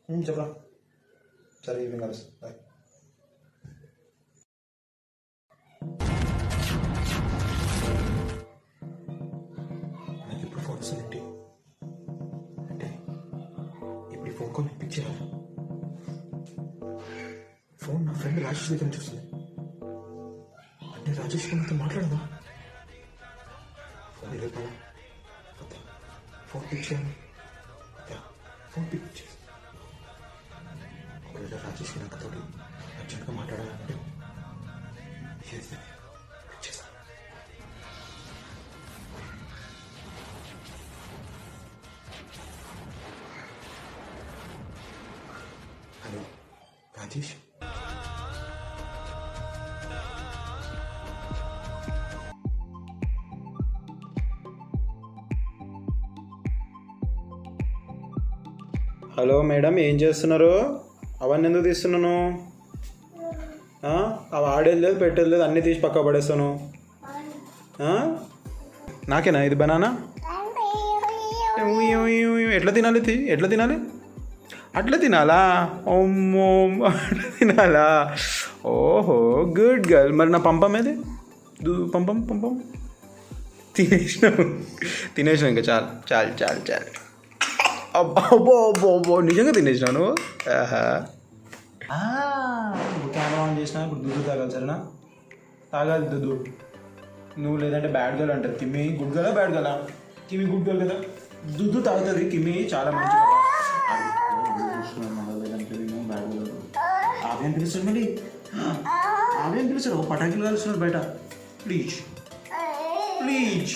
చెప్పరా సరే evening కలుసు bye. నాకు ఇప్పుడు ఫోన్ వస్తుంది అంటే ఇప్పుడు ఈ ఫోన్ కాల్ పిక్ చేయాలి. ఫోన్ నా ఫ్రెండ్ రాజేష్ దగ్గర నుంచి వస్తుంది అంటే రాజేష్ ఫోన్తో మాట్లాడదా? ఫోన్ వెళ్ళిపోయా ఫోన్ పిక్ చేయాలి. ఫోన్ పిక్ చేసి ఒకవేళ రాజేష్కి నాకు తోడు అర్జెంట్గా మాట్లాడాలంటే చేస్తాను. హలో రాజేష్. హలో మేడం, ఏం చేస్తున్నారు? అవన్నీ ఎందుకు తీస్తున్నాను? అవి ఆడేది లేదు పెట్టేది లేదు, అన్నీ తీసి పక్క పడేస్తాను. నాకేనా ఇది బనానా? ఎట్లా తినాలి? ఎట్లా తినాలి? అట్లా తినాలా? ఓమ్మో అట్లా తినాలా? ఓహో గుడ్ గర్ల్. మరి నా పంపం ఏది? పంపం తినేసినావు ఇంకా చాలు చాలు చాలు చాలు. అబ్బో అబ్బో అబ్బో నిజంగా తినేసినాను. కెమెరా ఆన్ చేసినా ఇప్పుడు దుద్దు తాగాలి సరేనా? తాగాలి దుద్దు. నువ్వు లేదంటే బ్యాడ్ గర్ల్ అంటారు. కిమ్మి గుడ్ గర్లా బ్యాడ్ గర్లా? కిమ్మి గుడ్ గర్ల్ కదా, దుద్దు తాగుతుంది. కిమ్మి చాలా మంచి ఆవేం పిలుస్తారు మళ్ళీ, ఆవేం పిలుస్తారు? ఒక పటాకులు కలుస్తున్నారు బయట. Please please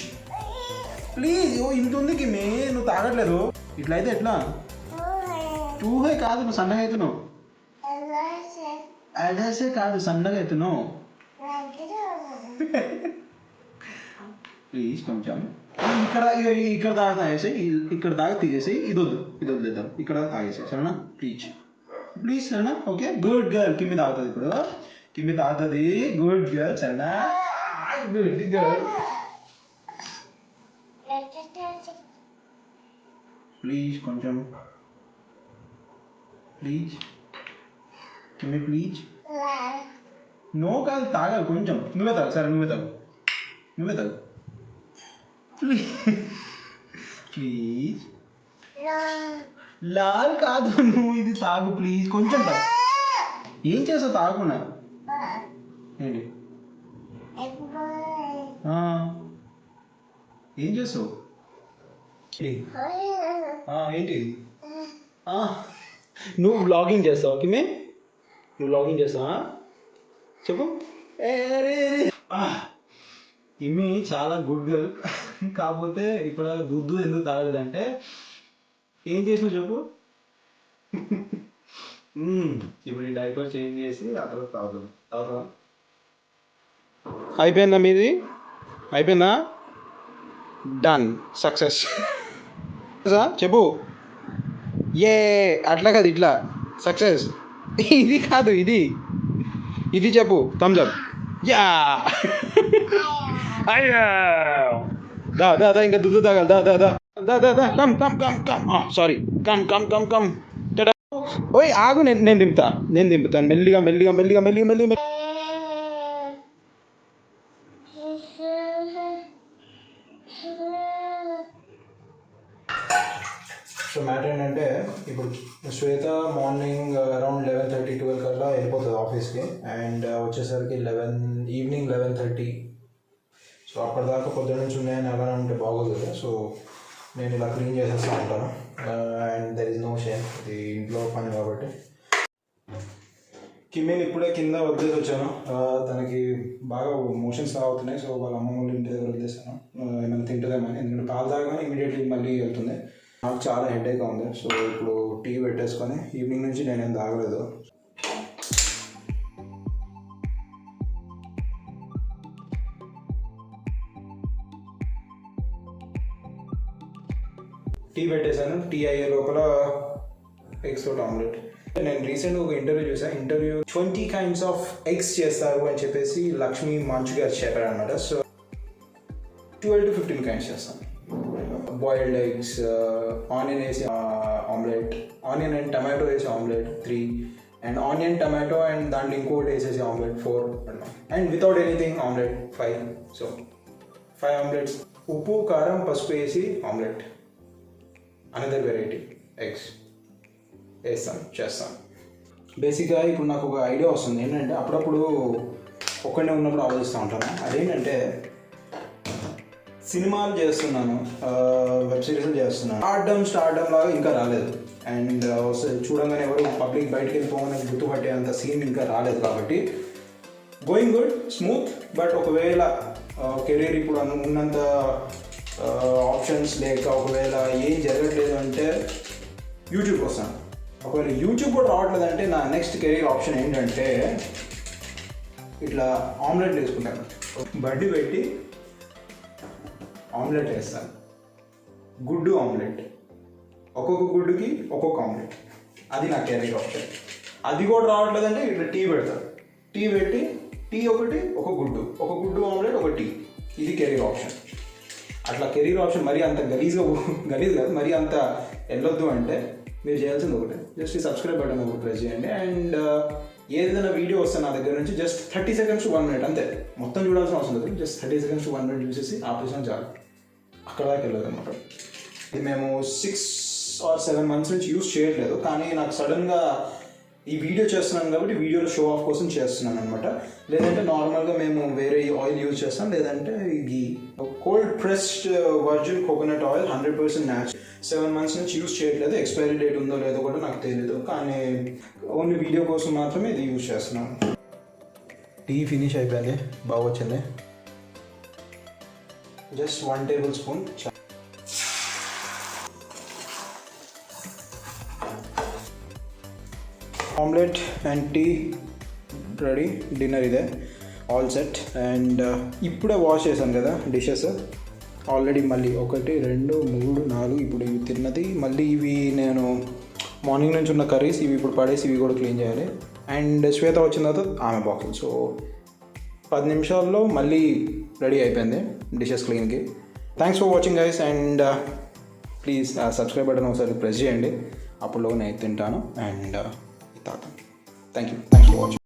please. ఓ ఇంత ఉంది కిమ్మి, నువ్వు తాగట్లేదు. ఇట్లా అయితే ఎట్లా? టూహే కాదు, నువ్వు సన్నగా అవుతున్నావు. అడాసే కాదు, సన్నగా అవుతున్నావు. ప్లీజ్ కొంచెం ఇక్కడ దాకా తాగేసి, ఇక్కడ దాకా తీసేసి, ఇది వదిలేద్దాం. ఇక్కడ దాకా తాగేసి సరేనా? ప్లీజ్ సరేనా? Okay good girl. కిమ్మి తాగుతుంది ఇప్పుడు, కిమ్మి తాగుతుంది. గుడ్ గర్ల్ సరేనా? Good girl. ప్లీజ్ కొంచెం ప్లీజ్ కిమ్మి ప్లీజ్. నో కాదు, తాగాలి కొంచెం. నువ్వే తాగు సరే, నువ్వే తాగు ప్లీజ్. లాల్ కాదు, నువ్వు ఇది తాగు ప్లీజ్. కొంచెం తాగు. ఏం చేస్తావు తాగకుండా? ఏంటి ఏం చేస్తావు? ఏంటి నువ్వు వ్లాగింగ్ చేస్తావా కిమ్మి? నువ్వు వ్లాగింగ్ చేస్తావా చెప్పు. కిమ్మి చాలా గుడ్ గర్ల్. కాకపోతే ఇప్పుడు దుద్దు ఎందుకు తాగలేదంటే, ఏం చేసినావు చెప్పు. ఇప్పుడు ఈ డైపర్ చేంజ్ చేసి ఆ తర్వాత తాగుతావా? అయిపోయిందా మీది? అయిపోయిందా? Done, success. చెప్పు. ఏ అట్లా కాదు, ఇట్లా సక్సెస్. ఇది కాదు, ఇది చెప్పు. Thums up. యా అయ్యా. దా ఇంకా దుద్దు తాగాలి. దా కమ్ సారీ కమ్. ఓయ్ ఆగు, నేను దింపుతాను మెల్లిగా. సో మ్యాటర్ ఏంటంటే, ఇప్పుడు శ్వేత మార్నింగ్ అరౌండ్ 11:30-12 కల్లా వెళ్ళిపోతుంది ఆఫీస్కి. అండ్ వచ్చేసరికి ఈవినింగ్ 11:30. సో అప్పటిదాకా పొద్దున్న నుంచి ఉన్నాయని అలానే ఉంటే బాగోదు కదా. సో నేను ఇలా క్లీన్ చేసేస్తూ ఉంటాను. And there is no shame, ఇది ఇంట్లో పని కాబట్టి. కిమ్మిని ఇప్పుడే కింద వదిలేసి వచ్చాను. తనకి బాగా మోషన్స్ అవుతున్నాయి. సో వాళ్ళ అమ్మమ్మ వాళ్ళ ఇంటి దగ్గర వదిలేసాను. ఏమైనా తింటుందేమని, ఎందుకంటే పాలు తాగగానే ఇమీడియట్లీ మళ్ళీ వెళ్తుంది. నాకు చాలా హెడేక్గా ఉంది. సో ఇప్పుడు టీ పెట్టేసుకొని, ఈవినింగ్ నుంచి నేనేం తాగలేదు. టీ పెట్టేశాను. టీ అయ్యే లోపల ఎగ్స్ తోటి ఆమ్లెట్. నేను రీసెంట్గా ఒక ఇంటర్వ్యూ చూసాను. 20 kinds of eggs చేస్తారు అని చెప్పేసి లక్ష్మీ మంచు గారు చెప్పారనమాట. సో 12 to 15 kinds చేస్తాను. బాయిల్డ్ ఎగ్స్, ఆనియన్ వేసి ఆమ్లెట్, ఆనియన్ అండ్ టమాటో వేసి omelette 3, and onion tomato and దాంట్లో ఇంకోటి వేసేసి omelette 4, and without anything omelette 5. So 5 omelettes. ఉప్పు కారం పసుపు వేసి ఆమ్లెట్. అనదర్ వెరైటీ ఎగ్స్ చేస్తాం. బేసిక్గా ఇప్పుడు నాకు ఒక ఐడియా వస్తుంది ఏంటంటే, అప్పుడప్పుడు ఒక్కడే ఉన్నప్పుడు ఆలోచిస్తూ ఉంటాను. అదేంటంటే, సినిమాలు చేస్తున్నాను, వెబ్ సిరీస్లు చేస్తున్నాను, స్టార్డమ్ లాగా ఇంకా రాలేదు. అండ్ చూడంగానే ఎవరు పబ్లిక్ బయటకు వెళ్ళిపోగానే గుర్తుపట్టేంత సీన్ ఇంకా రాలేదు. కాబట్టి గోయింగ్ గుడ్, స్మూత్. బట్ ఒకవేళ కెరీర్ ఇప్పుడు ఉన్నంత ఆప్షన్స్ లేక ఒకవేళ ఏం జరగట్లేదు అంటే యూట్యూబ్కి వస్తాను. ఒకవేళ యూట్యూబ్ కూడా రావట్లేదంటే నా నెక్స్ట్ కెరీర్ ఆప్షన్ ఏంటంటే ఇట్లా ఆమ్లెట్ వేసుకుంటాను. బడ్డీ పెట్టి ఆమ్లెట్ వేస్తాను. గుడ్డు ఆమ్లెట్, ఒక్కొక్క గుడ్డుకి ఒక్కొక్క ఆమ్లెట్. అది నా కెరీర్ ఆప్షన్. అది కూడా రావట్లేదంటే ఇట్లా టీ పెడతాను. టీ పెట్టి టీ ఒకటి, ఒక గుడ్డు ఆమ్లెట్, ఒక టీ. ఇది కెరీర్ ఆప్షన్. అట్లా కెరీర్ ఆప్షన్ మరీ అంత గలీజ్ కాదు, మరీ అంత వెళ్ళొద్దు అంటే మీరు చేయాల్సింది ఒకటే, జస్ట్ ఈ సబ్స్క్రైబ్ బటన్ ఒకటి ప్రెస్ చేయండి. అండ్ ఏదైనా వీడియో వస్తే నా దగ్గర నుంచి జస్ట్ 30 seconds to 1 minute అంతే. మొత్తం చూడాల్సిన అవసరం లేదు. జస్ట్ 30 seconds to 1 minute చూసేసి ఆపేసిన చాలు. అక్కడ దాకా వెళ్ళదు అనమాట. ఇది మేము 6 or 7 months నుంచి యూస్ చేయట్లేదు. కానీ నాకు సడన్గా ఈ వీడియో చేస్తున్నాను కాబట్టి వీడియోలో షో ఆఫ్ కోసం చేస్తున్నాను అనమాట. లేదంటే నార్మల్గా మేము వేరే ఆయిల్ యూజ్ చేస్తాం. లేదంటే ఈ cold pressed virgin coconut oil 100% natural. 7 months నుంచి యూజ్ చేయట్లేదు. ఎక్స్పైరీ డేట్ ఉందో లేదో కూడా నాకు తెలియదు. కానీ ఓన్లీ వీడియో కోసం మాత్రమే ఇది యూజ్ చేస్తున్నాను. టీ ఫినిష్ అయిపోయింది, బాగా వచ్చింది. Just 1 tablespoon. Omelette and tea ready. Dinner ఇదే, ఆల్ సెట్. అండ్ ఇప్పుడే వాష్ చేశాను కదా డిషెస్ ఆల్రెడీ. మళ్ళీ 1 2 3 4 ఇప్పుడు ఇవి తిన్నది. మళ్ళీ ఇవి నేను మార్నింగ్ నుంచి ఉన్న కర్రీస్ ఇవి ఇప్పుడు పడేసి ఇవి కూడా క్లీన్ చేయాలి. అండ్ శ్వేత వచ్చిన తర్వాత ఆమె బాక్స్. సో 10 నిమిషాల్లో మళ్ళీ రెడీ అయిపోయింది డిషెస్ క్లీన్కి. Thanks for watching guys. And please subscribe button ఒకసారి ప్రెస్ చేయండి. అప్పుడు నేను తింటాను అండ్ తాగుతాను. Thank you. Thanks for watching.